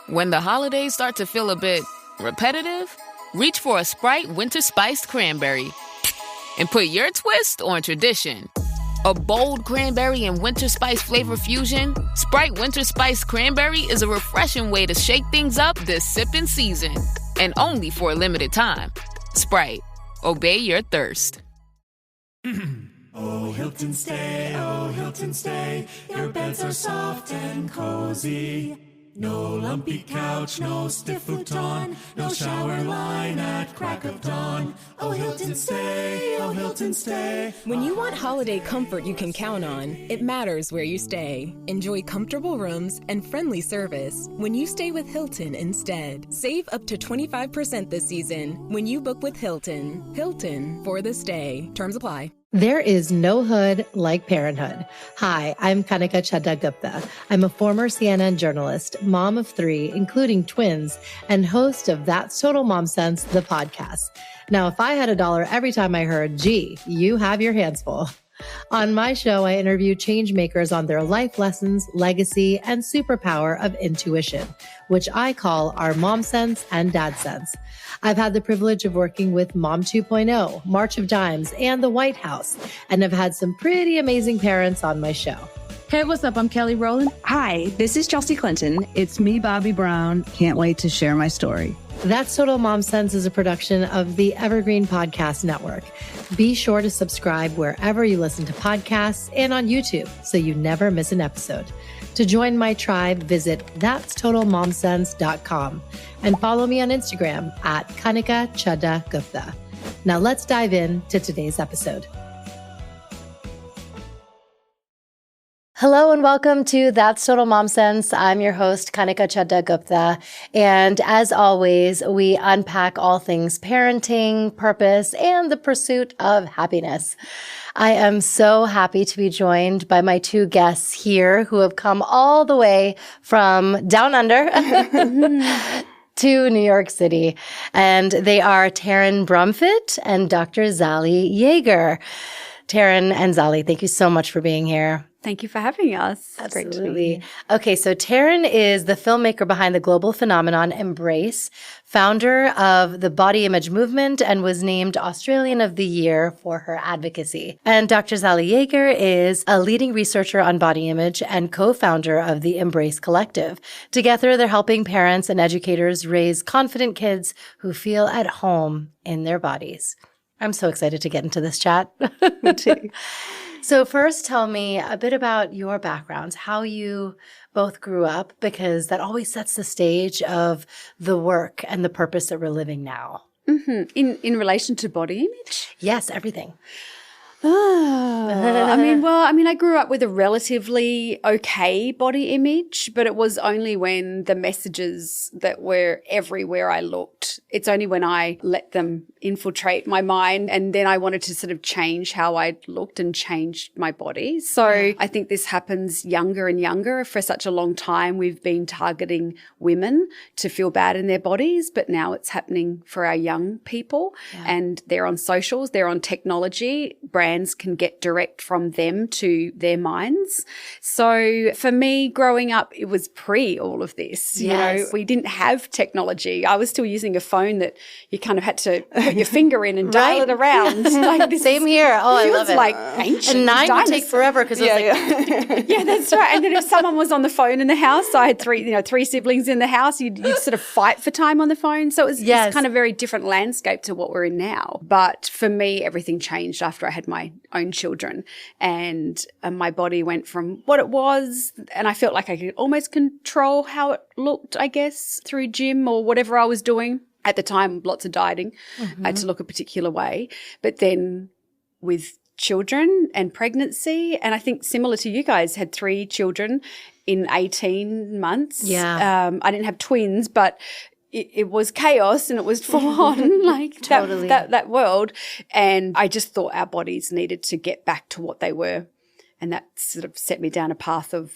When the holidays start to feel a bit repetitive, reach for a Sprite Winter Spiced Cranberry and put your twist on tradition. A bold cranberry and winter spice flavor fusion, Sprite Winter Spiced Cranberry is a refreshing way to shake things up this sipping season. And only for a limited time. Sprite. Obey your thirst. Oh, Hilton stay, your beds are soft and cozy. No lumpy couch, no stiff futon, no shower line at crack of dawn. Oh, Hilton stay. When you want holiday comfort you can count on, it matters where you stay. Enjoy comfortable rooms and friendly service when you stay with Hilton instead. Save up to 25% this season when you book with Hilton. Hilton for the stay. Terms apply. There is no hood like parenthood. Hi, I'm Kanika Chadda Gupta. I'm a former CNN journalist, mom of 3, including twins, and host of That's Total Mom Sense, the podcast. Now, if I had $1 every time I heard, gee, you have your hands full. On my show, I interview changemakers on their life lessons, legacy, and superpower of intuition, which I call our mom sense and dad sense. I've had the privilege of working with Mom 2.0, March of Dimes, and the White House, and have had some pretty amazing parents on my show. Hey, what's up? I'm Kelly Rowland. Hi, this is Chelsea Clinton. It's me, Bobby Brown. Can't wait to share my story. That's Total Mom Sense is a production of the Evergreen Podcast Network. Be sure to subscribe wherever you listen to podcasts and on YouTube so you never miss an episode. To join my tribe, visit that'stotalmomsense.com and follow me on Instagram at Kanika Chadda Gupta. Now let's dive into today's episode. Hello and welcome to That's Total Mom Sense. I'm your host, Kanika Chadda Gupta. And as always, we unpack all things parenting, purpose, and the pursuit of happiness. I am so happy to be joined by my 2 guests here who have come all the way from down under to New York City. And they are Taryn Brumfitt and Dr. Zali Yager. Taryn and Zali, thank you so much for being here. Thank you for having us. Absolutely. Great to be here. Okay, so Taryn is the filmmaker behind the global phenomenon Embrace, founder of the body image movement, and was named Australian of the Year for her advocacy. And Dr. Zali Yager is a leading researcher on body image and co-founder of the Embrace Collective. Together, they're helping parents and educators raise confident kids who feel at home in their bodies. I'm so excited to get into this chat. Me too. So first, tell me a bit about your backgrounds, how you both grew up, because that always sets the stage of the work and the purpose that we're living now. Mm-hmm. In relation to body image? Yes, everything. I grew up with a relatively okay body image, but it was only when the messages that were everywhere I looked, it's only when I let them infiltrate my mind, and then I wanted to sort of change how I looked and change my body. So I think this happens younger and younger. For such a long time, we've been targeting women to feel bad in their bodies, but now it's happening for our young people, and they're on socials, they're on technology, brands can get direct from them to their minds. So for me, growing up, it was pre all of this. You know, we didn't have technology. I was still using a phone that you kind of had to put your finger in and dial it around. Like this Same here. Oh, I love it. Like ancient. And 9 would take forever because it was like... Yeah, that's right. And then if someone was on the phone in the house, I had 3 siblings in the house, you'd sort of fight for time on the phone. So it was this kind of very different landscape to what we're in now. But for me, everything changed after I had my own children, and my body went from what it was, and I felt like I could almost control how it looked, I guess, through gym or whatever I was doing. At the time, lots of dieting. I had to look a particular way. But then with children and pregnancy, and I think similar to you guys, had 3 children in 18 months. Yeah. I didn't have twins, but it was chaos and it was full on, like Totally. that world. And I just thought our bodies needed to get back to what they were. And that sort of set me down a path of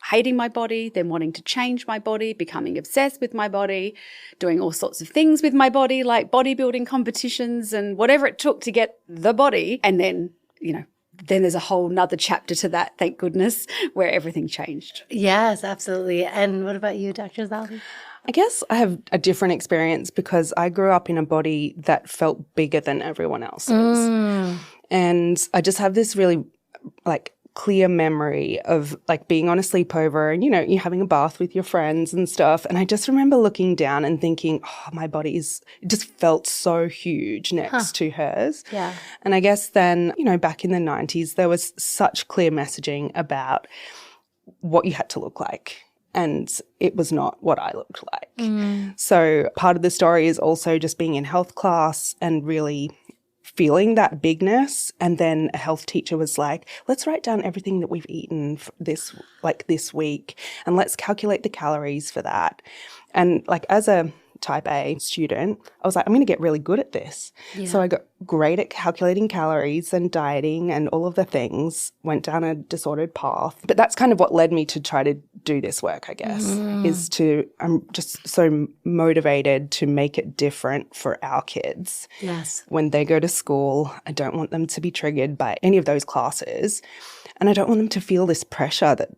hating my body, then wanting to change my body, becoming obsessed with my body, doing all sorts of things with my body, like bodybuilding competitions and whatever it took to get the body. And then, then there's a whole nother chapter to that, thank goodness, where everything changed. Yes, absolutely. And what about you, Dr. Zali? I guess I have a different experience because I grew up in a body that felt bigger than everyone else's. And I just have this really clear memory of being on a sleepover and, you're having a bath with your friends and stuff. And I just remember looking down and thinking, oh, my body it just felt so huge next to hers. Yeah. And I guess then, back in the 90s, there was such clear messaging about what you had to look like. And it was not what I looked like. So part of the story is also just being in health class and really feeling that bigness. And then a health teacher was like, let's write down everything that we've eaten this week and let's calculate the calories for that. And as a type A student, I was like, I'm going to get really good at this. Yeah. So I got great at calculating calories and dieting and all of the things, went down a disordered path. But that's kind of what led me to try to do this work, I guess, I'm just so motivated to make it different for our kids. Yes. When they go to school, I don't want them to be triggered by any of those classes. And I don't want them to feel this pressure that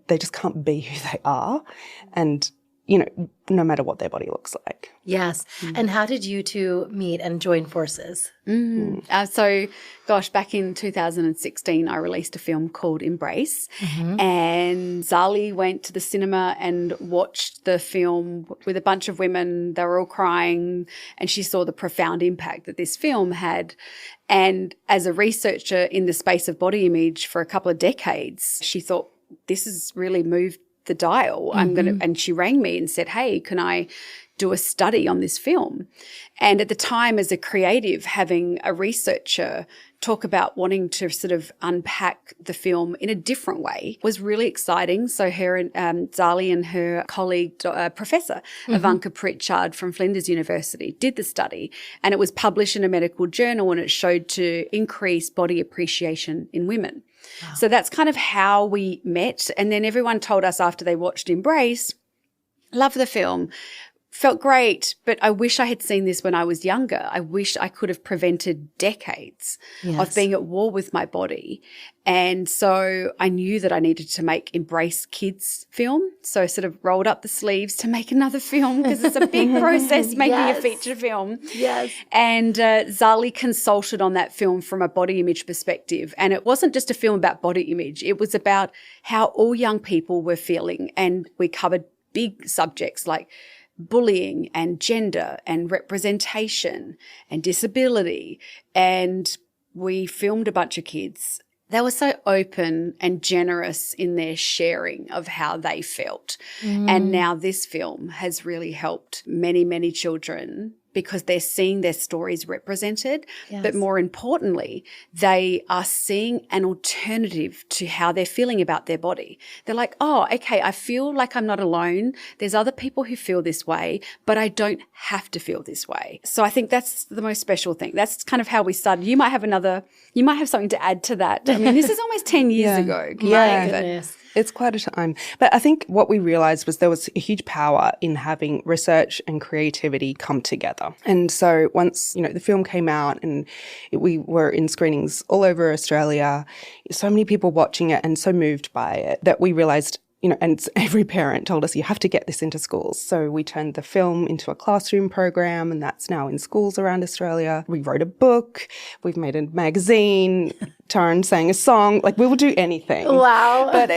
they just can't be who they are. And no matter what their body looks like. Yes. And how did you two meet and join forces? So, back in 2016, I released a film called Embrace, and Zali went to the cinema and watched the film with a bunch of women. They were all crying, and she saw the profound impact that this film had. And as a researcher in the space of body image for a couple of decades, she thought, this has really moved the dial. And she rang me and said, hey, can I do a study on this film? And at the time, as a creative, having a researcher talk about wanting to sort of unpack the film in a different way was really exciting. So her and Zali and her colleague, Professor Ivanka Pritchard from Flinders University, did the study, and it was published in a medical journal, and it showed to increase body appreciation in women. Wow. So that's kind of how we met. And then everyone told us after they watched Embrace, love the film, felt great, but I wish I had seen this when I was younger. I wish I could have prevented decades of being at war with my body. And so I knew that I needed to make Embrace Kids film. So I sort of rolled up the sleeves to make another film because it's a big process making a feature film. Yes. And Zali consulted on that film from a body image perspective. And it wasn't just a film about body image. It was about how all young people were feeling. And we covered big subjects like bullying and gender and representation and disability. And we filmed a bunch of kids. They were so open and generous in their sharing of how they felt. And now this film has really helped many, many children because they're seeing their stories represented. Yes. But more importantly, they are seeing an alternative to how they're feeling about their body. They're like, oh, okay, I feel like I'm not alone. There's other people who feel this way, but I don't have to feel this way. So I think that's the most special thing. That's kind of how we started. You might have something to add to that. I mean, this is almost 10 years ago. My goodness. It's quite a time. But I think what we realised was there was a huge power in having research and creativity come together. And so once, the film came out and we were in screenings all over Australia, so many people watching it and so moved by it that we realised, and every parent told us you have to get this into schools. So we turned the film into a classroom program, and that's now in schools around Australia. We wrote a book. We've made a magazine. Taryn sang a song. We will do anything. Wow. But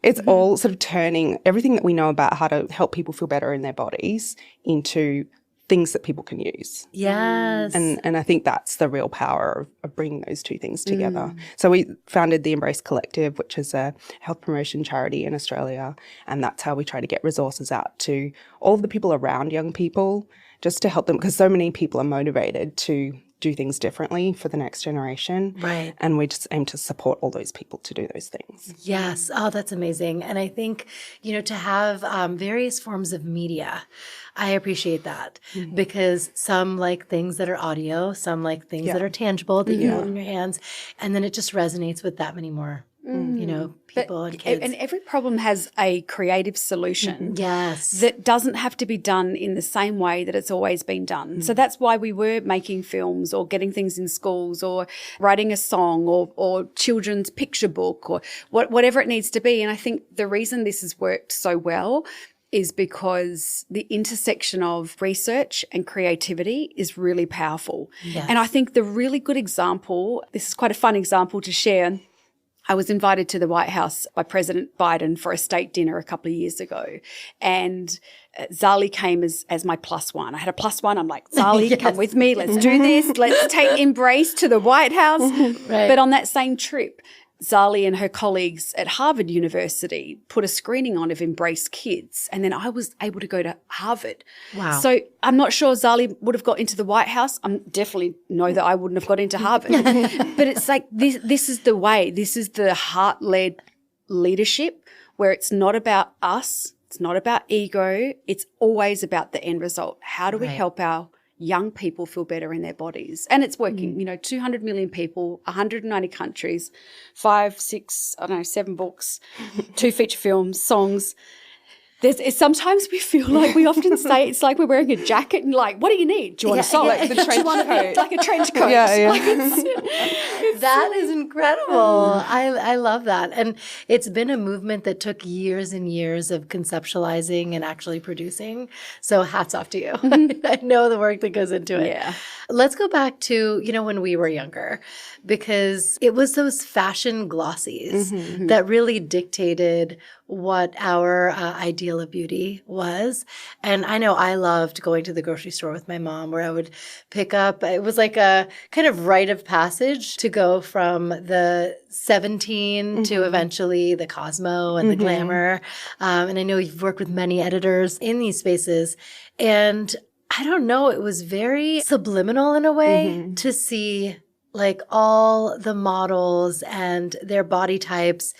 it's all sort of turning everything that we know about how to help people feel better in their bodies into things that people can use. Yes. And I think that's the real power of bringing those two things together. So we founded the Embrace Collective, which is a health promotion charity in Australia, and that's how we try to get resources out to all of the people around young people just to help them, because so many people are motivated to do things differently for the next generation. Right. And we just aim to support all those people to do those things. Yes. Oh, that's amazing. And I think, to have various forms of media, I appreciate that because some like things that are audio, some like things that are tangible that you hold in your hands, and then it just resonates with that many more, people and kids. And every problem has a creative solution. Yes. That doesn't have to be done in the same way that it's always been done. So that's why we were making films or getting things in schools or writing a song or children's picture book or whatever it needs to be. And I think the reason this has worked so well is because the intersection of research and creativity is really powerful. Yes. And I think the really good example, this is quite a fun example to share. I was invited to the White House by President Biden for a state dinner a couple of years ago. And Zali came as my plus one. I had a plus one. I'm like, Zali, Yes. come with me. Let's do this. Let's take Embrace to the White House. Right. But on that same trip, Zali and her colleagues at Harvard University put a screening on of Embrace Kids, and then I was able to go to Harvard. Wow. So I'm not sure Zali would have got into the White House. I definitely know that I wouldn't have got into Harvard. But it's like this is the way. This is the heart-led leadership where it's not about us. It's not about ego. It's always about the end result. How do we help our young people feel better in their bodies? And it's working, 200 million people, 190 countries, 7 books, 2 feature films, songs. Sometimes we feel like we often say it's like we're wearing a jacket and like, what do you need? Do you want a song? Like the trench coat. Like a trench coat. Yeah. Like That is incredible. I love that. And it's been a movement that took years and years of conceptualizing and actually producing. So hats off to you. I know the work that goes into it. Yeah. Let's go back to, when we were younger, because it was those fashion glossies that really dictated what our ideal of beauty was. And I know I loved going to the grocery store with my mom where I would pick up, it was like a kind of rite of passage to go from the 17 to eventually the Cosmo and the Glamour. And I know you've worked with many editors in these spaces. And I don't know, it was very subliminal in a way to see like all the models and their body types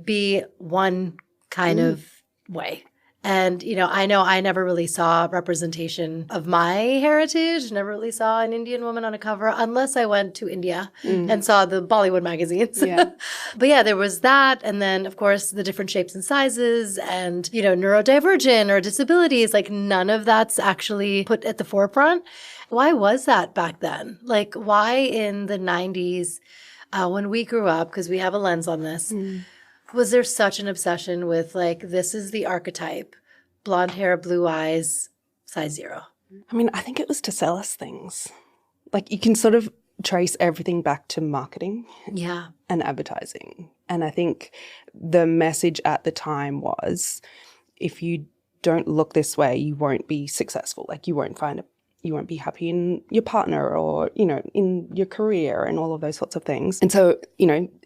be one kind of way. And, I know I never really saw representation of my heritage, never really saw an Indian woman on a cover unless I went to India and saw the Bollywood magazines. Yeah. But yeah, there was that. And then, of course, the different shapes and sizes and, neurodivergent or disabilities, like none of that's actually put at the forefront. Why was that back then? Like, why in the 90s, when we grew up, because we have a lens on this, was there such an obsession with like, this is the archetype, blonde hair, blue eyes, size 0? I mean, I think it was to sell us things. Like you can sort of trace everything back to marketing and advertising. And I think the message at the time was, if you don't look this way, you won't be successful. Like you won't be happy in your partner or, in your career and all of those sorts of things. And so,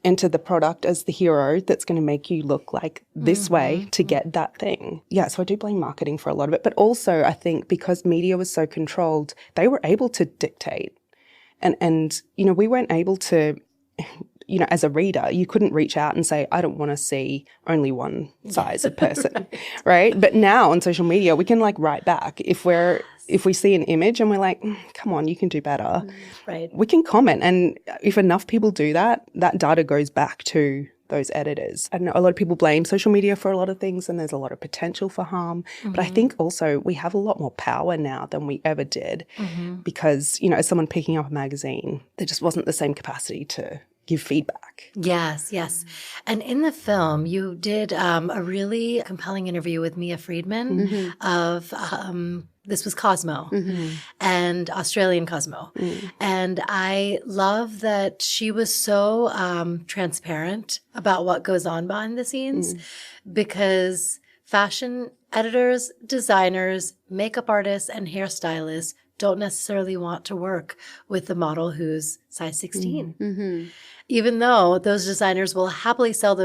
enter the product as the hero that's going to make you look like this way to get that thing. Yeah, so I do blame marketing for a lot of it. But also I think because media was so controlled, they were able to dictate. And we weren't able to, as a reader, you couldn't reach out and say, I don't want to see only one size of person, right? But now on social media, we can like write back if we see an image and we're like, come on, you can do better. Right. We can comment. And if enough people do that, that data goes back to those editors. I know a lot of people blame social media for a lot of things and there's a lot of potential for harm. But I think also we have a lot more power now than we ever did because, as someone picking up a magazine, there just wasn't the same capacity to give feedback. Yes. And in the film, you did a really compelling interview with Mia Friedman of this was Cosmo and Australian Cosmo. And I love that she was so transparent about what goes on behind the scenes because fashion editors, designers, makeup artists, and hairstylists don't necessarily want to work with the model who's size 16. Even though those designers will happily sell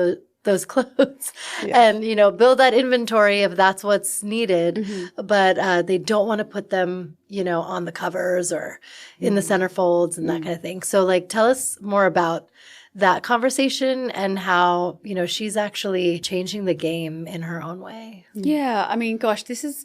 those clothes and, build that inventory if that's what's needed. But they don't want to put them, on the covers or in the centerfolds and that kind of thing. So like, tell us more about that conversation and how, she's actually changing the game in her own way. Yeah. I mean, gosh, this is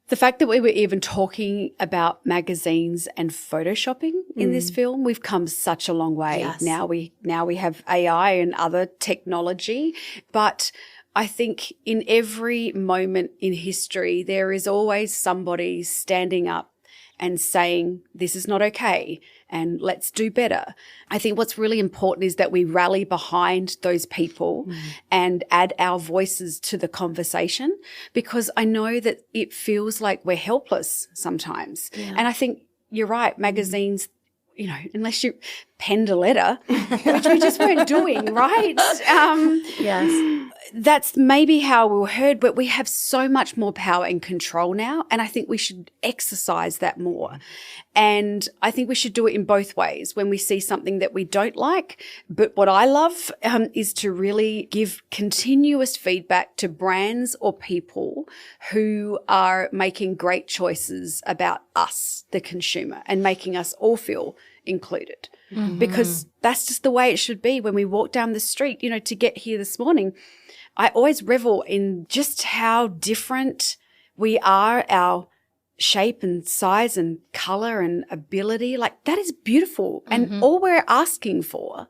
the fact that we were even talking about magazines and photoshopping in this film. We've come such a long way. Yes. Now we have AI and other technology, but I think in every moment in history, there is always somebody standing up and saying, this is not okay. and let's do better. I think what's really important is that we rally behind those people and add our voices to the conversation, because I know that it feels like we're helpless sometimes. Yeah. And I think you're right, magazines, you know, unless you penned a letter, which we just weren't doing, right? Yes. That's maybe how we were heard, but we have so much more power and control now, and I think we should exercise that more. And I think we should do it in both ways. When we see something that we don't like, but what I love is to really give continuous feedback to brands or people who are making great choices about us, the consumer, and making us all feel included. Because that's just the way it should be. When we walk down the street, you know, to get here this morning, I always revel in just how different we are, our shape and size and color and ability. Like, that is beautiful. And all we're asking for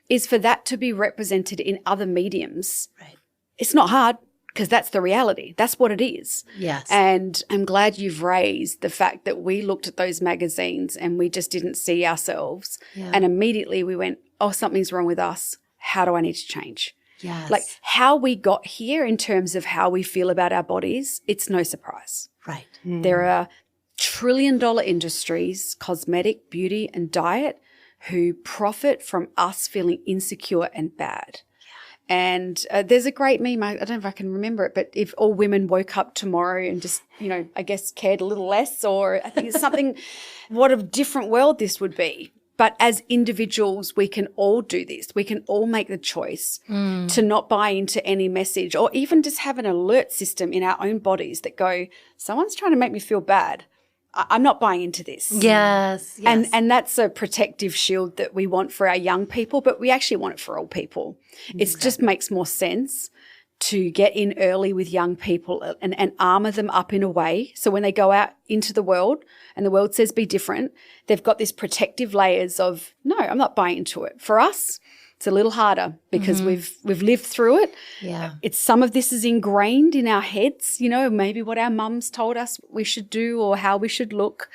is for that to be represented in other mediums. Right. It's not hard, because that's the reality. That's what it is. Yes. And I'm glad you've raised the fact that we looked at those magazines and we just didn't see ourselves. Yeah. And immediately we went, oh, something's wrong with us. How do I need to change? Yes. Like, how we got here in terms of how we feel about our bodies, it's no surprise. Right. There are trillion-dollar industries, cosmetic, beauty, and diet, who profit from us feeling insecure and bad. And there's a great meme, I don't know if I can remember it, but if all women woke up tomorrow and just, you know, I guess cared a little less, or I think it's something, what a different world this would be. But as individuals, we can all do this. We can all make the choice to not buy into any message, or even just have an alert system in our own bodies that go, someone's trying to make me feel bad. I'm not buying into this. Yes. And that's a protective shield that we want for our young people, but we actually want it for all people. It just makes more sense to get in early with young people and armor them up in a way. So when they go out into the world and the world says be different, they've got this protective layers of, no, I'm not buying into it. For us, it's a little harder because we've lived through it. Yeah. It's some of this is ingrained in our heads, you know, maybe what our mums told us we should do or how we should look,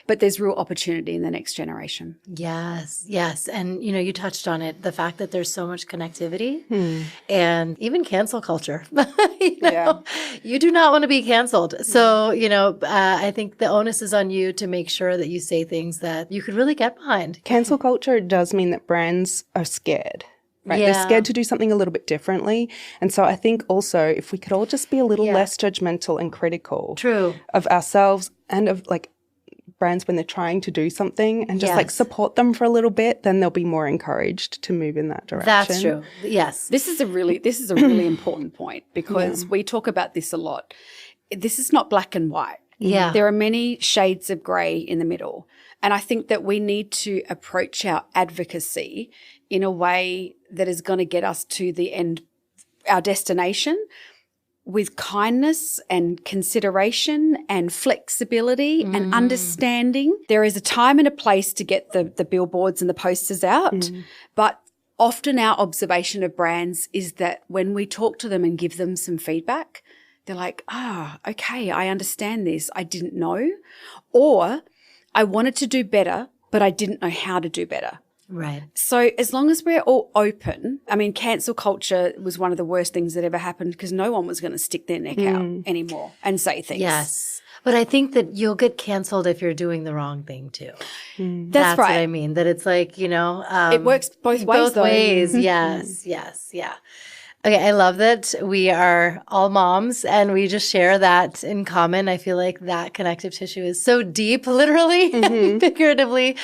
but there's real opportunity in the next generation. Yes, yes. And, you know, you touched on it, the fact that there's so much connectivity and even cancel culture. You do not want to be canceled. So, you know, I think the onus is on you to make sure that you say things that you could really get behind. Cancel culture does mean that brands are scared. Right? Yeah. They're scared to do something a little bit differently. And so I think also if we could all just be a little less judgmental and critical of ourselves and of like brands when they're trying to do something, and just like support them for a little bit, then they'll be more encouraged to move in that direction. That's true. Yes. This is a really important point, because we talk about this a lot. This is not black and white. Yeah. There are many shades of grey in the middle. And I think that we need to approach our advocacy in a way that is going to get us to the end, our destination, with kindness and consideration and flexibility and understanding. There is a time and a place to get the billboards and the posters out, but often our observation of brands is that when we talk to them and give them some feedback, they're like, okay, I understand this. I didn't know. Or I wanted to do better, but I didn't know how to do better. Right. So as long as we're all open, I mean, cancel culture was one of the worst things that ever happened, because no one was going to stick their neck out anymore and say things. Yes. But I think that you'll get canceled if you're doing the wrong thing too. That's right. What I mean. That it's like, you know. It works both ways, both ways. Yes. Yes. Yeah. Okay, I love that we are all moms and we just share that in common. I feel like that connective tissue is so deep, literally and figuratively,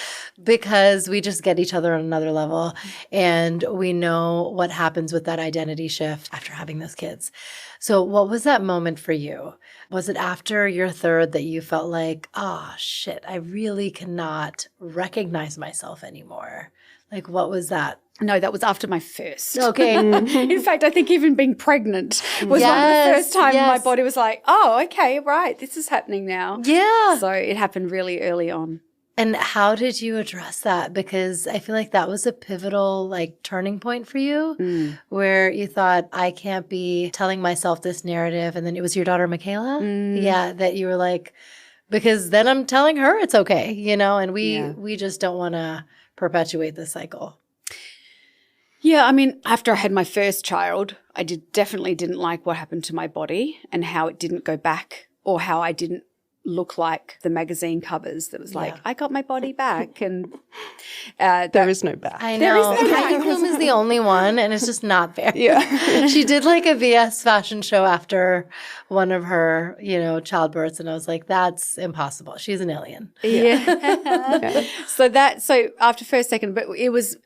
because we just get each other on another level and we know what happens with that identity shift after having those kids. So what was that moment for you? Was it after your third that you felt like, oh, shit, I really cannot recognize myself anymore? Like, what was that? No, that was after my first. Okay. In fact, I think even being pregnant was one of the first time my body was like, oh, okay, right, this is happening now. Yeah. So it happened really early on. And how did you address that? Because I feel like that was a pivotal, like, turning point for you where you thought, I can't be telling myself this narrative. And then it was your daughter, Michaela? Yeah, that you were like, because then I'm telling her it's okay, you know, and we just don't want to perpetuate this cycle. Yeah, I mean, after I had my first child, I definitely didn't like what happened to my body and how it didn't go back, or how I didn't look like the magazine covers that was like, I got my body back. And there is no back. I know. Heidi Klum is the only one, and it's just not fair. Yeah. She did like a VS fashion show after one of her, you know, childbirths, and I was like, that's impossible. She's an alien. Yeah. So after first, second, but it was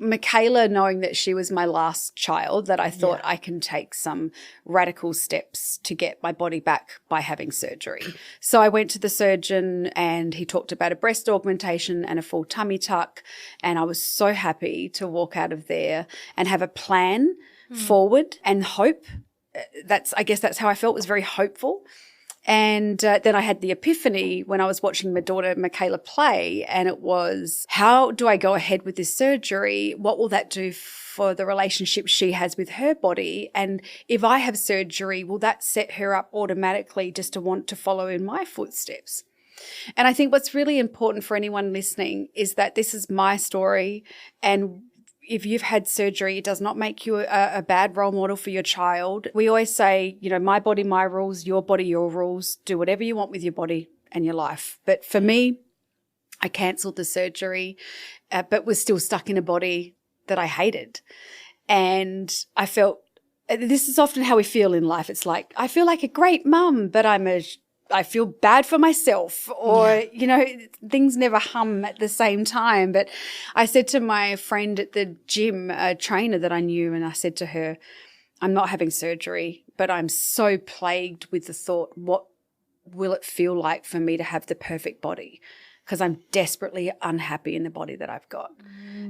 Michaela, knowing that she was my last child, that I thought I can take some radical steps to get my body back by having surgery. So I went to the surgeon, and he talked about a breast augmentation and a full tummy tuck. And I was so happy to walk out of there and have a plan forward and hope. I guess that's how I felt, was very hopeful. And then I had the epiphany when I was watching my daughter Michaela play, and it was, how do I go ahead with this surgery? What will that do for the relationship she has with her body? And if I have surgery, will that set her up automatically just to want to follow in my footsteps? And I think what's really important for anyone listening is that this is my story, and if you've had surgery, it does not make you a bad role model for your child. We always say, you know, my body, my rules, your body, your rules. Do whatever you want with your body and your life. But for me, I cancelled the surgery, but was still stuck in a body that I hated. And I felt, this is often how we feel in life. It's like, I feel like a great mum, but I feel bad for myself, or, you know, things never hum at the same time. But I said to my friend at the gym, a trainer that I knew, and I said to her, I'm not having surgery, but I'm so plagued with the thought, what will it feel like for me to have the perfect body? Because I'm desperately unhappy in the body that I've got.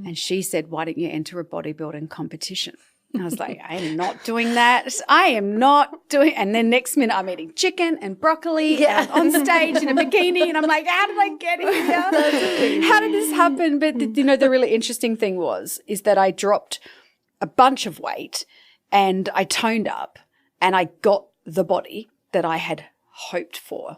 And she said, why don't you enter a bodybuilding competition? And I was like, I am not doing that. And then next minute I'm eating chicken and broccoli and on stage in a bikini, and I'm like, how did I get here? How did this happen? But, you know, the really interesting thing is that I dropped a bunch of weight and I toned up, and I got the body that I had hoped for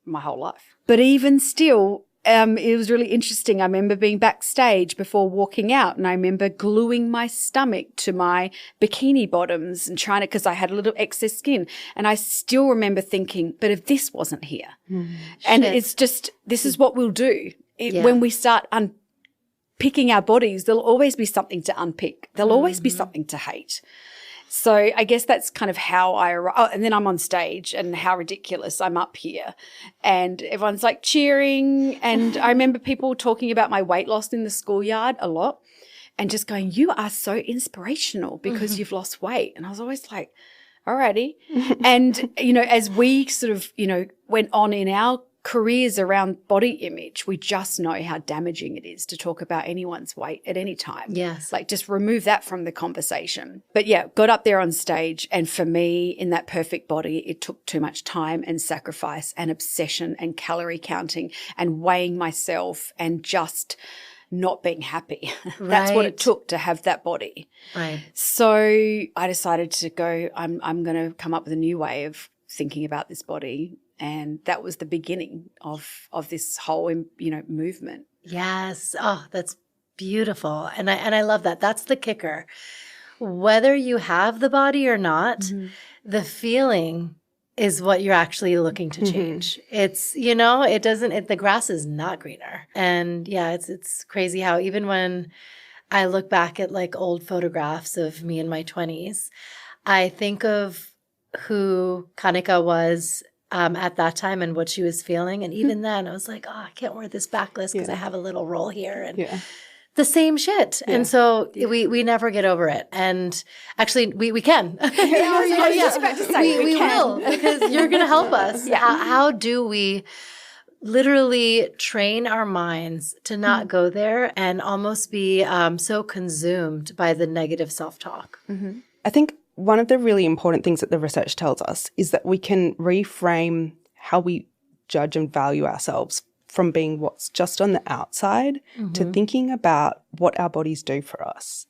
my whole life. But even still, it was really interesting. I remember being backstage before walking out, and I remember gluing my stomach to my bikini bottoms and trying to, because I had a little excess skin. And I still remember thinking, but if this wasn't here, and it's just, this is what we'll do. When we start unpicking our bodies, there'll always be something to unpick. There'll always be something to hate. So I guess that's kind of how and then I'm on stage, and how ridiculous, I'm up here and everyone's like cheering. And I remember people talking about my weight loss in the schoolyard a lot, and just going, you are so inspirational because you've lost weight. And I was always like, alrighty. And, you know, as we sort of, you know, went on in our careers around body image, we just know how damaging it is to talk about anyone's weight at any time. Yes. Like, just remove that from the conversation. But yeah, got up there on stage, and for me, in that perfect body, it took too much time and sacrifice and obsession and calorie counting and weighing myself and just not being happy. That's what it took to have that body. Right. So I decided to go, I'm going to come up with a new way of thinking about this body. And that was the beginning of this whole, you know, movement. Yes. Oh, that's beautiful. And I love that. That's the kicker. Whether you have the body or not, the feeling is what you're actually looking to change. It's, you know, the grass is not greener. And yeah, it's crazy how even when I look back at like old photographs of me in my 20s, I think of who Kanika was at that time and what she was feeling. And even then I was like, oh, I can't wear this backless because I have a little roll here. And the same shit. Yeah. And so we never get over it. And actually we can. I was just about to say we will, because you're going to help us. How do we literally train our minds to not go there and almost be so consumed by the negative self-talk? I think one of the really important things that the research tells us is that we can reframe how we judge and value ourselves from being what's just on the outside to thinking about what our bodies do for us.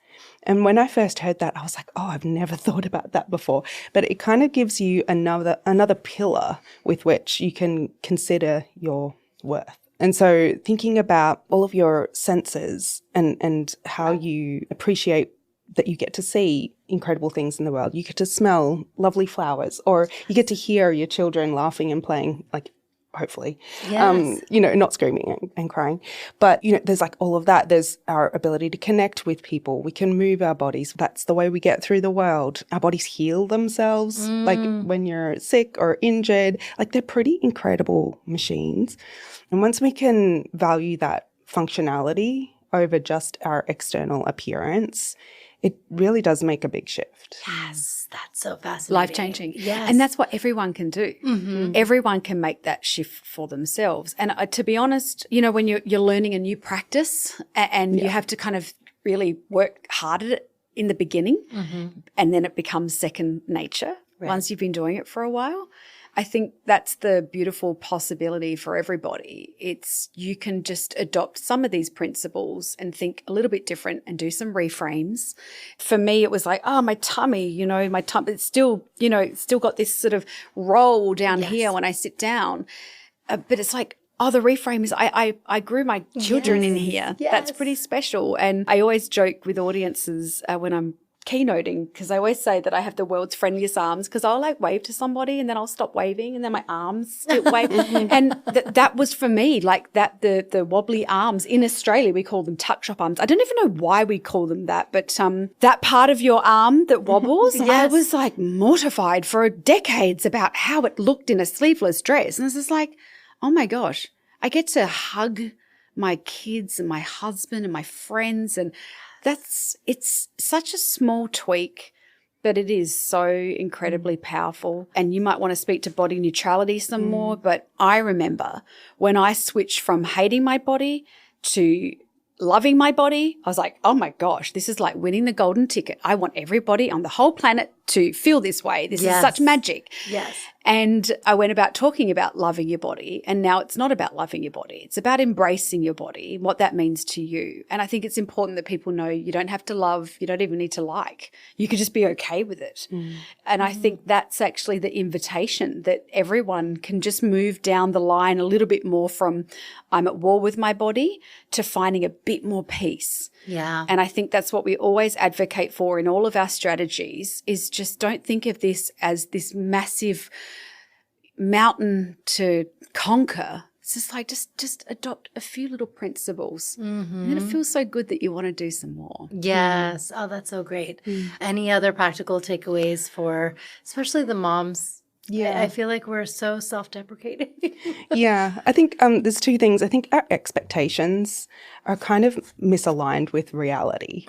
And when I first heard that, I was like, oh, I've never thought about that before. But it kind of gives you another pillar with which you can consider your worth. And so thinking about all of your senses and how you appreciate that you get to see incredible things in the world. You get to smell lovely flowers, or you get to hear your children laughing and playing, like, hopefully, not screaming and crying. But, there's like all of that. There's our ability to connect with people. We can move our bodies. That's the way we get through the world. Our bodies heal themselves. Like when you're sick or injured, like they're pretty incredible machines. And once we can value that functionality over just our external appearance, it really does make a big shift. Yes, that's so fascinating. Life-changing. Yes. And that's what everyone can do. Mm-hmm. Everyone can make that shift for themselves. And to be honest, when you're learning a new practice and you have to kind of really work hard at it in the beginning, and then it becomes second nature once you've been doing it for a while. I think that's the beautiful possibility for everybody. It's you can just adopt some of these principles and think a little bit different and do some reframes. For me, it was like, oh, my tummy, my tummy, it's still, still got this sort of roll down here when I sit down. But it's like, oh, the reframe is I grew my children in here. Yes. That's pretty special. And I always joke with audiences when I'm keynoting, because I always say that I have the world's friendliest arms, because I'll like wave to somebody and then I'll stop waving and then my arms still wave. And that was for me, like that, the wobbly arms. In Australia, we call them tuck shop arms. I don't even know why we call them that, but that part of your arm that wobbles, I was like mortified for decades about how it looked in a sleeveless dress. And it's just like, oh my gosh, I get to hug my kids and my husband and my friends, and it's such a small tweak, but it is so incredibly powerful. And you might want to speak to body neutrality some more, but I remember when I switched from hating my body to loving my body, I was like, oh my gosh, this is like winning the golden ticket. I want everybody on the whole planet to feel this way. This is such magic. Yes. And I went about talking about loving your body, and now it's not about loving your body. It's about embracing your body, what that means to you. And I think it's important that people know you don't have to love, you don't even need to like. You could just be okay with it. And I think that's actually the invitation, that everyone can just move down the line a little bit more from I'm at war with my body to finding a bit more peace. Yeah. And I think that's what we always advocate for in all of our strategies, is just don't think of this as this massive mountain to conquer. It's just like just adopt a few little principles. And then it feels so good that you want to do some more. Yes. Oh, that's so great. Any other practical takeaways for especially the moms? Yeah. I feel like we're so self-deprecating. Yeah. I think there's two things. I think our expectations are kind of misaligned with reality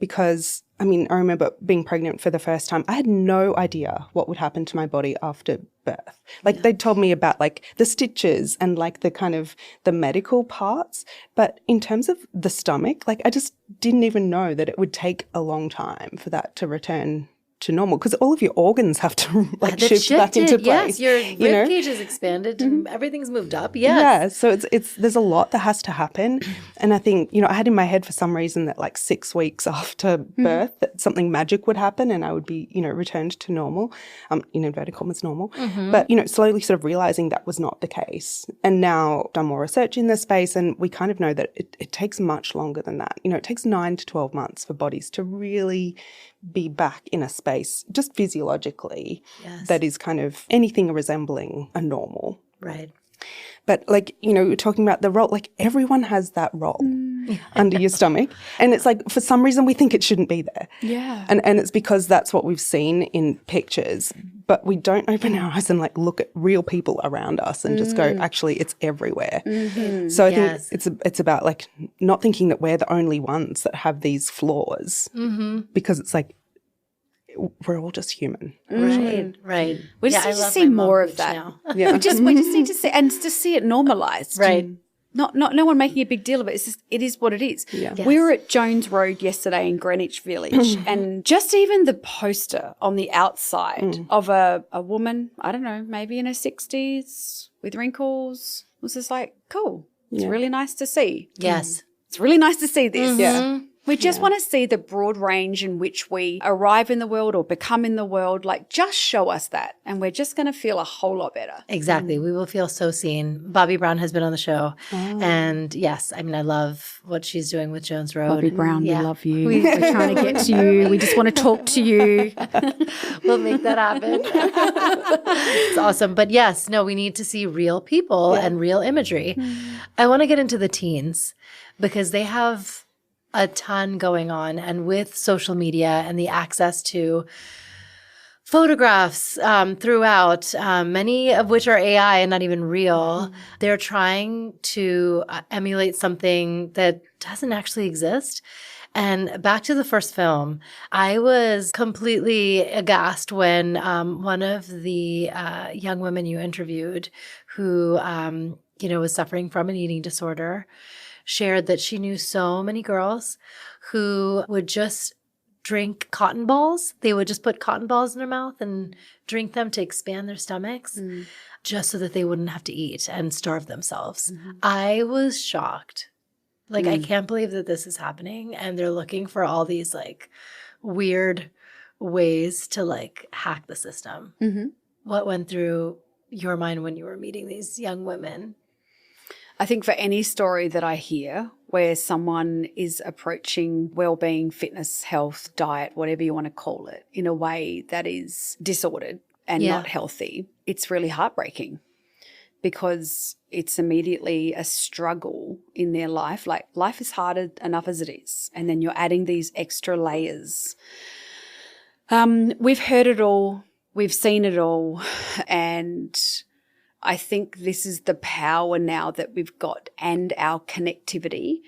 because, I remember being pregnant for the first time. I had no idea what would happen to my body after birth. Like they told me about like the stitches and like the kind of the medical parts. But in terms of the stomach, like I just didn't even know that it would take a long time for that to return to normal, because all of your organs have to like shift back into place. Yes, your rib cage is expanded and everything's moved up. Yes. Yeah, so it's there's a lot that has to happen. And I think, I had in my head for some reason that like 6 weeks after birth that something magic would happen and I would be, returned to normal, in inverted commas normal. But, slowly sort of realizing that was not the case. And now done more research in this space, and we kind of know that it takes much longer than that. It takes 9 to 12 months for bodies to really be back in a space just physiologically that is kind of anything resembling a normal. Right. But like, we're talking about the roll, like everyone has that roll under your stomach. And it's like, for some reason we think it shouldn't be there. Yeah. And it's because that's what we've seen in pictures, but we don't open our eyes and like look at real people around us and just go, actually, it's everywhere. So I think it's about like not thinking that we're the only ones that have these flaws, because it's like, we're all just human. Right. We just need to see more of that. Yeah. we just need to see, and to see it normalized. Right. Not no one making a big deal of it. It's just, it is what it is. Yeah. Yes. We were at Jones Road yesterday in Greenwich Village, and just even the poster on the outside of a woman, I don't know, maybe in her 60s with wrinkles, was just like, cool. It's really nice to see. Yes. It's really nice to see this. Yeah. We just want to see the broad range in which we arrive in the world or become in the world. Like, just show us that, and we're just going to feel a whole lot better. Exactly. We will feel so seen. Bobby Brown has been on the show. And yes, I mean, I love what she's doing with Jones Road. Bobby Brown, we love you. We're trying to get to you. We just want to talk to you. We'll make that happen. It's awesome. But yes, no, we need to see real people and real imagery. I want to get into the teens because they have a ton going on. And with social media and the access to photographs throughout, many of which are AI and not even real, they're trying to emulate something that doesn't actually exist. And back to the first film, I was completely aghast when one of the young women you interviewed who, was suffering from an eating disorder shared that she knew so many girls who would just drink cotton balls. They would just put cotton balls in their mouth and drink them to expand their stomachs just so that they wouldn't have to eat and starve themselves. I was shocked. Like, I can't believe that this is happening. And they're looking for all these like weird ways to like hack the system. What went through your mind when you were meeting these young women? I think for any story that I hear where someone is approaching well-being, fitness, health, diet, whatever you want to call it, in a way that is disordered and not healthy, it's really heartbreaking because it's immediately a struggle in their life. Like, life is hard enough as it is, and then you're adding these extra layers. We've heard it all. We've seen it all, and I think this is the power now that we've got, and our connectivity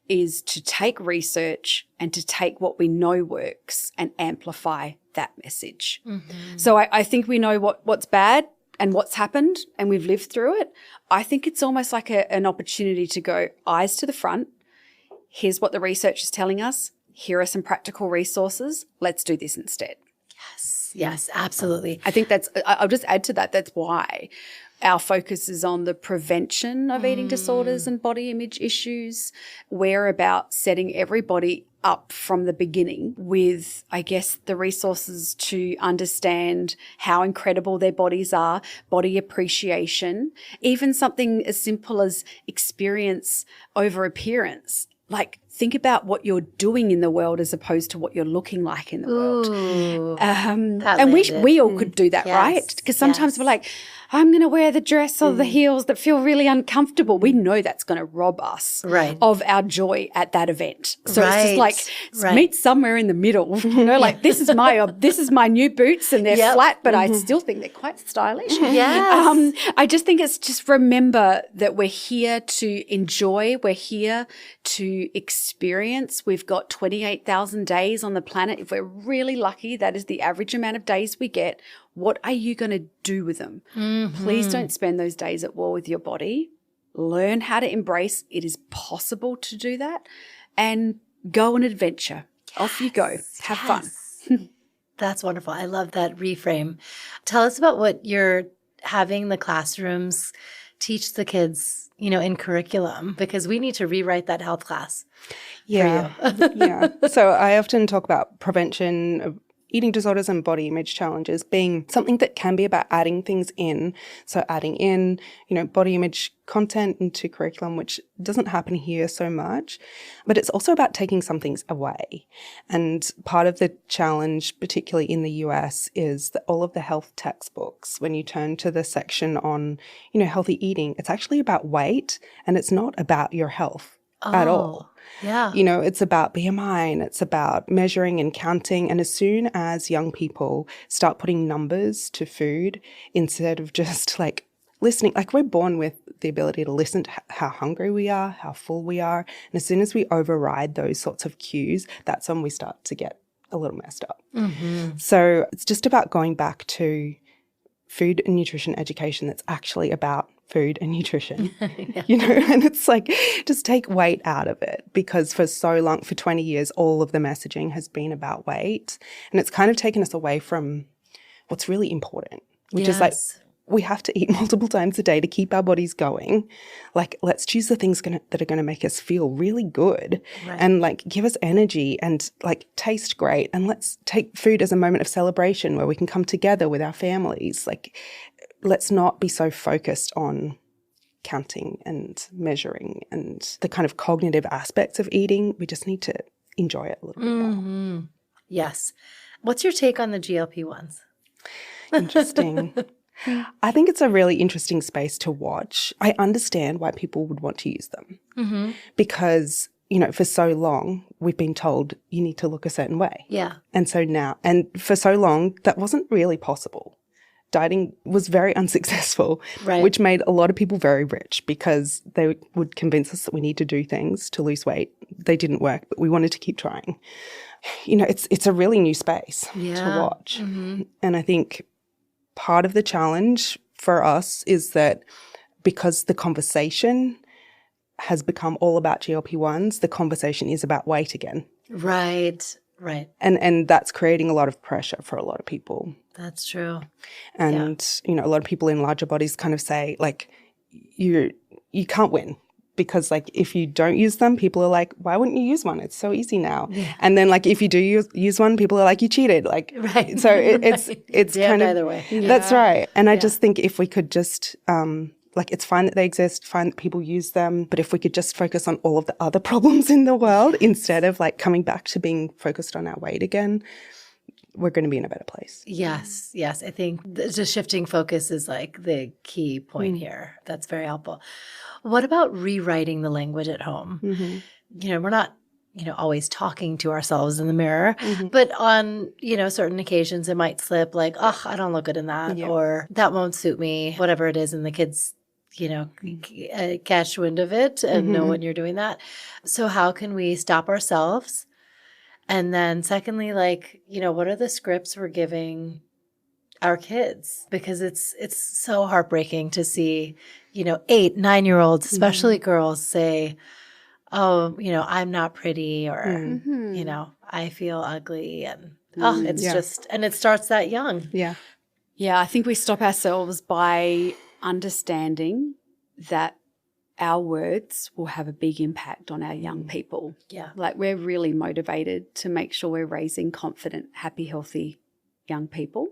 is to take research and to take what we know works and amplify that message. So I think we know what's bad and what's happened, and we've lived through it. I think it's almost like an opportunity to go eyes to the front. Here's what the research is telling us. Here are some practical resources. Let's do this instead. Yes, absolutely. I think I'll just add to that. That's why our focus is on the prevention of eating disorders and body image issues. We're about setting everybody up from the beginning with, I guess, the resources to understand how incredible their bodies are, body appreciation, even something as simple as experience over appearance. Like, think about what you're doing in the world as opposed to what you're looking like in the world. And we all could do that, right? Because sometimes we're like, I'm going to wear the dress or the heels that feel really uncomfortable. We know that's going to rob us of our joy at that event. So it's just like meet somewhere in the middle. You know, like this is my new boots and they're flat, but I still think they're quite stylish. I just think it's just remember that we're here to enjoy. We're here to experience. We've got 28,000 days on the planet. If we're really lucky, that is the average amount of days we get. What are you going to do with them? Please don't spend those days at war with your body. Learn how to embrace it is possible to do that, and go on adventure. Off you go. Have fun. That's wonderful. I love that reframe. Tell us about what you're having the classrooms teach the kids, in curriculum, because we need to rewrite that health class. Yeah. So I often talk about prevention of eating disorders and body image challenges being something that can be about adding things in. So adding in, body image content into curriculum, which doesn't happen here so much. But it's also about taking some things away. And part of the challenge, particularly in the US, is that all of the health textbooks, when you turn to the section on, healthy eating, it's actually about weight and it's not about your health at all. Yeah. It's about BMI and it's about measuring and counting. And as soon as young people start putting numbers to food instead of just like listening, like we're born with the ability to listen to how hungry we are, how full we are. And as soon as we override those sorts of cues, that's when we start to get a little messed up. So it's just about going back to food and nutrition education that's actually about food and nutrition, and it's like just take weight out of it, because for so long, for 20 years, all of the messaging has been about weight, and it's kind of taken us away from what's really important, which is like we have to eat multiple times a day to keep our bodies going. Like, let's choose the things that are going to make us feel really good and like give us energy and like taste great. And let's take food as a moment of celebration where we can come together with our families. Like, let's not be so focused on counting and measuring and the kind of cognitive aspects of eating. We just need to enjoy it a little bit more. Yes. What's your take on the GLP-1s? Interesting. I think it's a really interesting space to watch. I understand why people would want to use them because, you know, for so long we've been told you need to look a certain way. Yeah. And so now, and for so long that wasn't really possible. Dieting was very unsuccessful, which made a lot of people very rich because they would convince us that we need to do things to lose weight. They didn't work, but we wanted to keep trying. You know, it's a really new space to watch. And I think part of the challenge for us is that because the conversation has become all about GLP-1s, the conversation is about weight again. Right. And that's creating a lot of pressure for a lot of people. That's true. And, you know, a lot of people in larger bodies kind of say, like, you can't win because, like, if you don't use them, people are like, why wouldn't you use one? It's so easy now. Yeah. And then, like, if you do use one, people are like, you cheated. Like, so it's kind of either way. That's right. And I just think if we could just like, it's fine that they exist, fine that people use them, but if we could just focus on all of the other problems in the world instead of, like, coming back to being focused on our weight again, we're going to be in a better place. Yes. I think the shifting focus is, like, the key point here. That's very helpful. What about rewriting the language at home? You know, we're not, you know, always talking to ourselves in the mirror, but on, you know, certain occasions it might slip like, oh, I don't look good in that, or that won't suit me, whatever it is, and the kids, you know, catch wind of it and know when you're doing that. So how can we stop ourselves? And then secondly, like, you know, what are the scripts we're giving our kids? Because it's so heartbreaking to see, you know, 8, 9-year-olds, especially girls, say, oh, you know, I'm not pretty, or, you know, I feel ugly. And it's just, and it starts that young. Yeah, I think we stop ourselves by understanding that our words will have a big impact on our young people. Yeah. Like, we're really motivated to make sure we're raising confident, happy, healthy young people.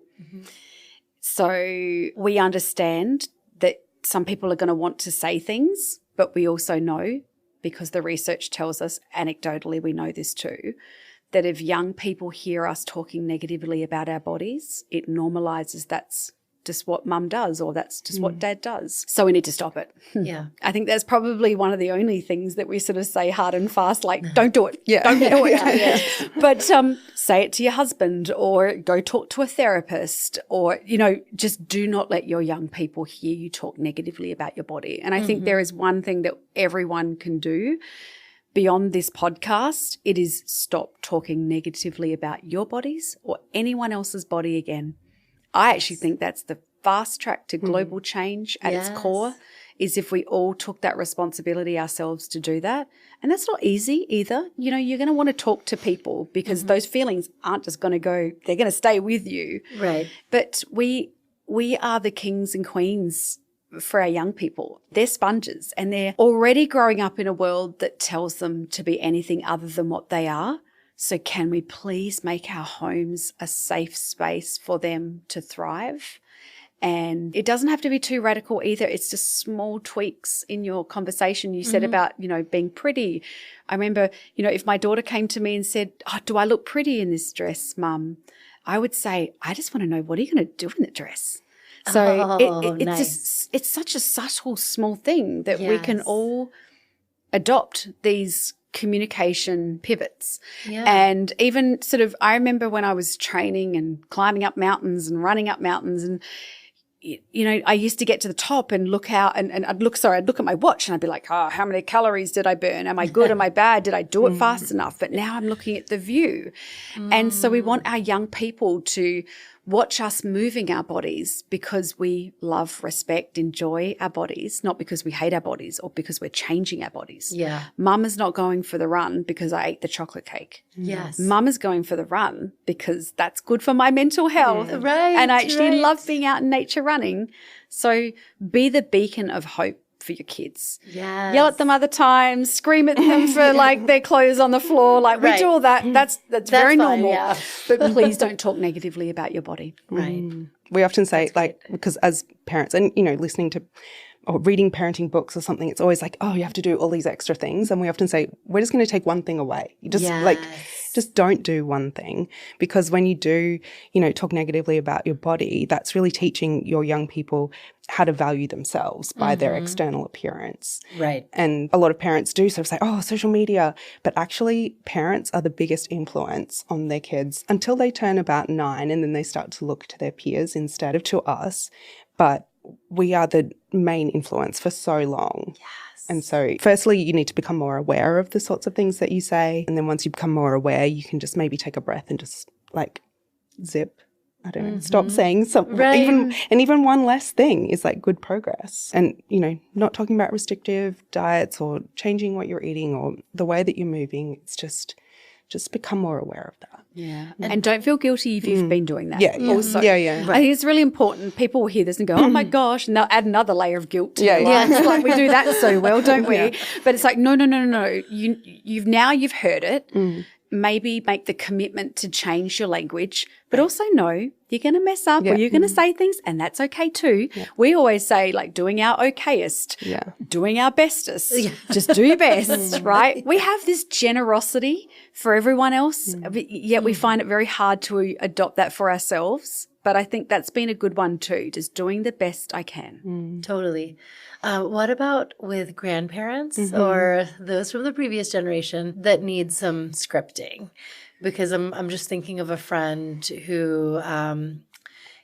So we understand that some people are going to want to say things, but we also know, because the research tells us, anecdotally we know this too, that if young people hear us talking negatively about our bodies, it normalizes that's just what mum does, or that's just what dad does. So we need to stop it. Yeah. I think that's probably one of the only things that we sort of say hard and fast, like, don't do it. Don't do it. But say it to your husband, or go talk to a therapist, or, you know, just do not let your young people hear you talk negatively about your body. And I think there is one thing that everyone can do beyond this podcast. It is stop talking negatively about your bodies or anyone else's body again. I actually think that's the fast track to global change at its core, is if we all took that responsibility ourselves to do that. And that's not easy either. You know, you're going to want to talk to people because those feelings aren't just going to go, they're going to stay with you. Right. But we are the kings and queens for our young people. They're sponges, and they're already growing up in a world that tells them to be anything other than what they are. So can we please make our homes a safe space for them to thrive? And it doesn't have to be too radical either. It's just small tweaks in your conversation. You said about, you know, being pretty. I remember, you know, if my daughter came to me and said, oh, do I look pretty in this dress, Mum? I would say, I just want to know, what are you going to do in the dress? So it's just, it's such a subtle, small thing that we can all adopt these communication pivots. And even sort of, I remember when I was training and climbing up mountains and running up mountains, and you know, I used to get to the top and look out and I'd look at my watch and I'd be like, oh, how many calories did I burn? Am I good? Am I bad? Did I do it fast enough? But now I'm looking at the view. And so we want our young people to watch us moving our bodies because we love, respect, enjoy our bodies, not because we hate our bodies or because we're changing our bodies. Yeah. Mum is not going for the run because I ate the chocolate cake. Yes. Mum is going for the run because that's good for my mental health. Right. And I actually right. love being out in nature running. So be the beacon of hope for your kids. Yes. Yell at them other times, scream at them for like their clothes on the floor. Like we Right. do all that. That's very fine, normal. yeah. But please don't talk negatively about your body. Right. We often say, like, because as parents and, you know, listening to or reading parenting books or something, it's always like, oh, you have to do all these extra things. And we often say, we're just going to take one thing away. You just just don't do one thing, because when you do, you know, talk negatively about your body, that's really teaching your young people how to value themselves by their external appearance. Right. And a lot of parents do sort of say, oh, social media. But actually, parents are the biggest influence on their kids until they turn about 9, and then they start to look to their peers instead of to us. But we are the main influence for so long. Yes. And so firstly, you need to become more aware of the sorts of things that you say. And then once you become more aware, you can just maybe take a breath and just like zip. I don't know, stop saying something. Right. Even one less thing is like good progress. And, you know, not talking about restrictive diets or changing what you're eating or the way that you're moving. It's just become more aware of that. Yeah. And don't feel guilty if you've been doing that. Yeah. Also. Yeah. I think it's really important. People will hear this and go, oh my gosh, and they'll add another layer of guilt to your Yeah. life. Like we do that so well, don't we? But it's like, no. You've heard it. Maybe make the commitment to change your language, but also know you're going to mess up or you're going to say things, and that's okay too. Yeah. We always say like doing our okayest, doing our bestest, just do your best, right? We have this generosity for everyone else, yet we find it very hard to adopt that for ourselves. But I think that's been a good one too, just doing the best I can. Totally. What about with grandparents or those from the previous generation that need some scripting? Because I'm just thinking of a friend who,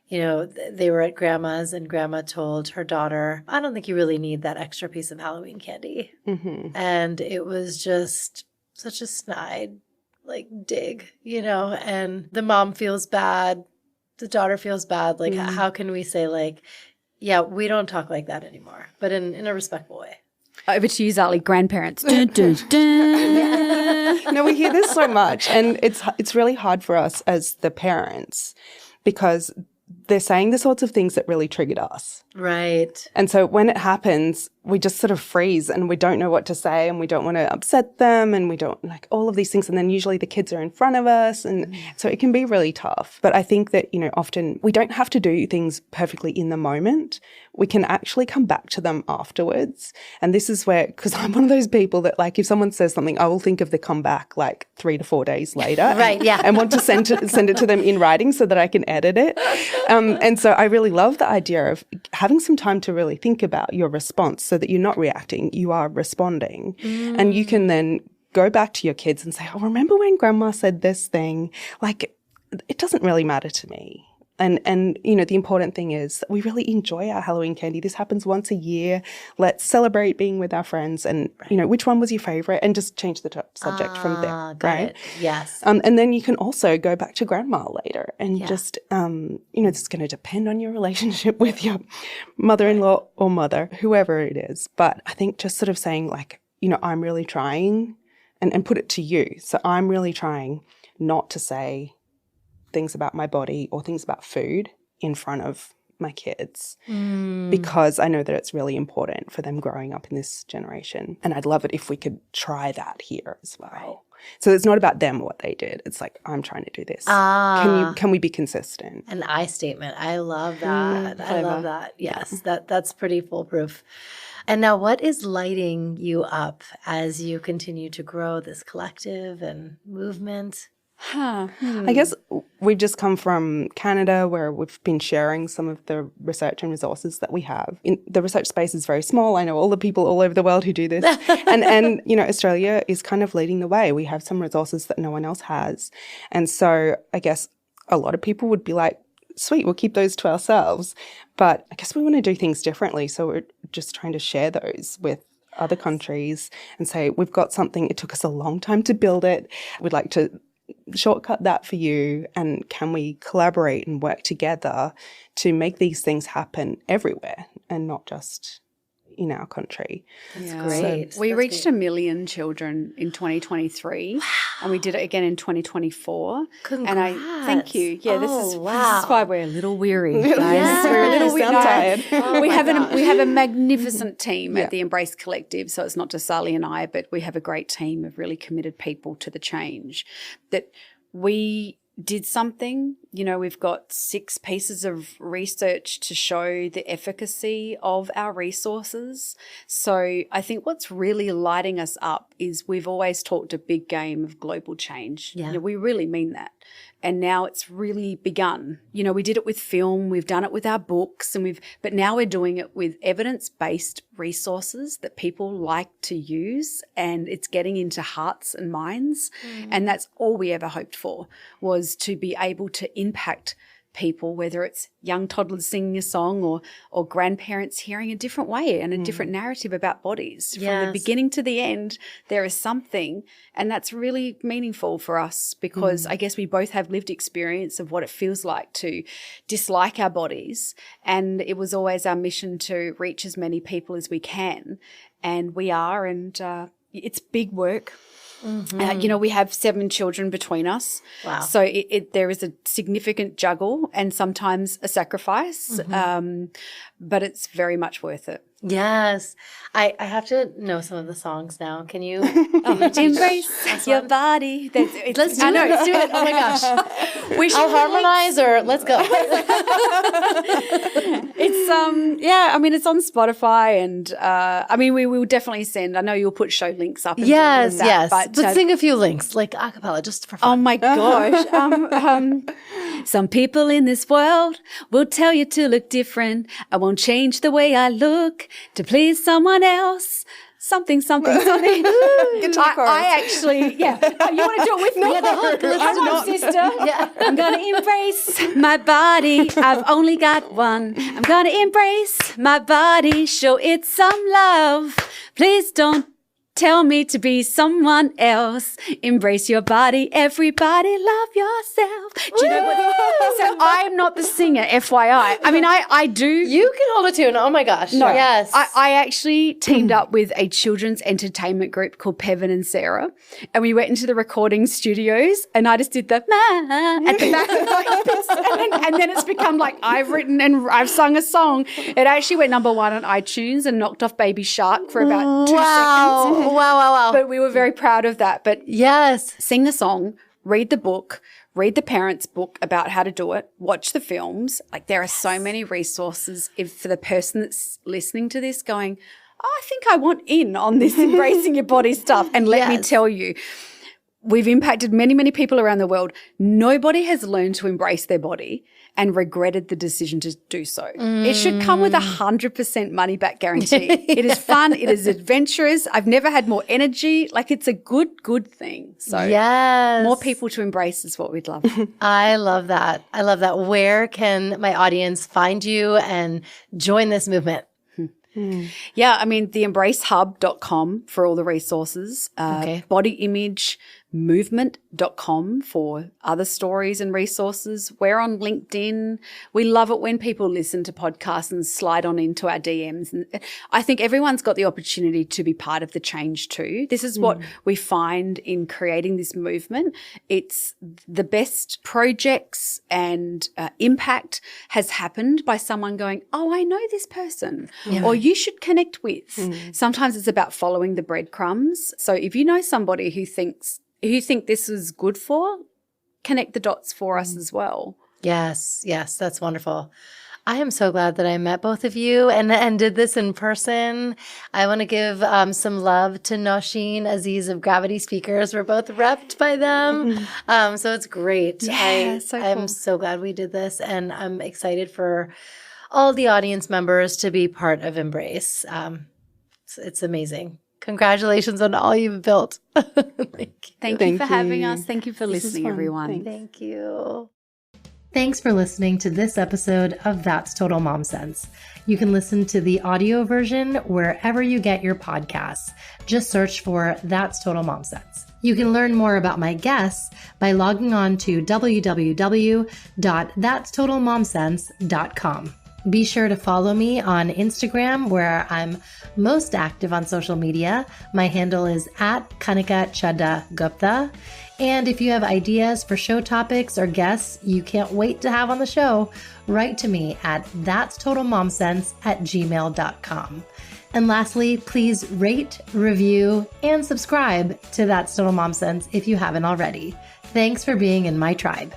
you know, they were at grandma's and grandma told her daughter, I don't think you really need that extra piece of Halloween candy. And it was just such a snide, like, dig, you know, and the mom feels bad. The daughter feels bad. Like, how can we say, like, yeah, we don't talk like that anymore, but in a respectful way. Over to you, Zali, grandparents. Dun, dun, dun. No, we hear this so much, and it's really hard for us as the parents because they're saying the sorts of things that really triggered us. Right. And so when it happens, we just sort of freeze and we don't know what to say and we don't want to upset them and we don't like all of these things. And then usually the kids are in front of us. And so it can be really tough. But I think that, you know, often we don't have to do things perfectly in the moment. We can actually come back to them afterwards. And this is where, because I'm one of those people that like if someone says something, I will think of the comeback like 3 to 4 days later. Right, yeah. And want to send it to them in writing so that I can edit it. And so I really love the idea of having some time to really think about your response so that you're not reacting, you are responding. And you can then go back to your kids and say, oh, remember when grandma said this thing? Like, it doesn't really matter to me. And you know, the important thing is that we really enjoy our Halloween candy. This happens once a year. Let's celebrate being with our friends and, you know, which one was your favorite? And just change the subject from there, right? Yes. And then you can also go back to grandma later and just, you know, this is going to depend on your relationship with your mother-in-law or mother, whoever it is. But I think just sort of saying like, you know, I'm really trying and put it to you. So I'm really trying not to say things about my body or things about food in front of my kids because I know that it's really important for them growing up in this generation. And I'd love it if we could try that here as well. Right. So it's not about them what they did. It's like, I'm trying to do this. Can we be consistent? An I statement. I love that. I love that. Yes, that's pretty foolproof. And now what is lighting you up as you continue to grow this collective and movement? I guess we've just come from Canada where we've been sharing some of the research and resources that we have. The research space is very small. I know all the people all over the world who do this. and you know, Australia is kind of leading the way. We have some resources that no one else has. And so I guess a lot of people would be like, sweet, we'll keep those to ourselves. But I guess we want to do things differently. So we're just trying to share those with other countries and say, we've got something. It took us a long time to build it. We'd like to shortcut that for you, and can we collaborate and work together to make these things happen everywhere and not just in our country? That's great. We That's reached great. 1 million children in 2023, and we did it again in 2024. Congrats. And I thank you. Yeah, this is why we're a little weary, guys. Yes. We're a little Sound tired. we have a magnificent team at the Embrace Collective. So it's not just Zali and I, but we have a great team of really committed people to the change. That we did something. You know, we've got 6 pieces of research to show the efficacy of our resources. So I think what's really lighting us up is we've always talked a big game of global change. Yeah. You know, we really mean that. And now it's really begun. You know, we did it with film, we've done it with our books, but now we're doing it with evidence-based resources that people like to use, and it's getting into hearts and minds. And that's all we ever hoped for, was to be able to impact people, whether it's young toddlers singing a song or grandparents hearing a different way and a different narrative about bodies. From the beginning to the end, there is something, and that's really meaningful for us because I guess we both have lived experience of what it feels like to dislike our bodies, and it was always our mission to reach as many people as we can, and we are, and it's big work. You know, we have 7 children between us. Wow. So there is a significant juggle and sometimes a sacrifice, but it's very much worth it. Yes. I have to know some of the songs now. Can you Embrace your body. Let's do it. Oh my gosh. I'll harmonize or let's go. It's I mean, it's on Spotify, and I mean, we will definitely send. I know you'll put show links up. And Yes, all of that, yes. But sing a few links, like a cappella, just for oh fun. my gosh. Some people in this world will tell you to look different. I won't change the way I look to please someone else. Something. I actually, you want to do it with me? Yeah, the hook. Come on, sister. Yeah. I'm going to embrace my body. I've only got one. I'm going to embrace my body. Show it some love. Please don't tell me to be someone else. Embrace your body. Everybody love yourself. Do you know what? So I'm not the singer, FYI. I mean, I do. You can hold a tune. Oh my gosh. No. Yes. I actually teamed up with a children's entertainment group called Pevin and Sarah, and we went into the recording studios, and I just did the at the back of my bits, and then it's become like I've written and I've sung a song. It actually went number 1 on iTunes and knocked off Baby Shark for about 2 seconds. Wow. But we were very proud of that. But Yes. sing the song, read the book, read the parents' book about how to do it, watch the films. Like there are so many resources for the person that's listening to this going, I think I want in on this embracing your body stuff. And let me tell you, we've impacted many, many people around the world. Nobody has learned to embrace their body and regretted the decision to do so. It should come with 100% money back guarantee. It is fun. It is adventurous. I've never had more energy. Like it's a good thing. So Yes. more people to embrace is what we'd love. I love that. Where can my audience find you and join this movement? Yeah, I mean, theembracehub.com for all the resources. Okay. Body image movement.com for other stories and resources. We're on LinkedIn. We love it when people listen to podcasts and slide on into our DMs. And I think everyone's got the opportunity to be part of the change too. This is what we find in creating this movement. It's the best projects and impact has happened by someone going, oh, I know this person, or you should connect with. Sometimes it's about following the breadcrumbs. So if you know somebody who you think this is good for, connect the dots for us as well. Yes, that's wonderful. I am so glad that I met both of you and did this in person. I want to give some love to Nosheen Aziz of Gravity Speakers. We're both repped by them. So it's great. Yeah, so cool. I'm so glad we did this, and I'm excited for all the audience members to be part of Embrace. It's amazing. Congratulations on all you've built. Thank you for having us. Thank you for listening, everyone. Thank you. Thanks for listening to this episode of That's Total Mom Sense. You can listen to the audio version wherever you get your podcasts. Just search for That's Total Mom Sense. You can learn more about my guests by logging on to www.thatstotalmomsense.com. Be sure to follow me on Instagram, where I'm most active on social media. My handle is @Kanika Chadda Gupta. And if you have ideas for show topics or guests you can't wait to have on the show, write to me at thatstotalmomsense@gmail.com. And lastly, please rate, review, and subscribe to That's Total Mom Sense if you haven't already. Thanks for being in my tribe.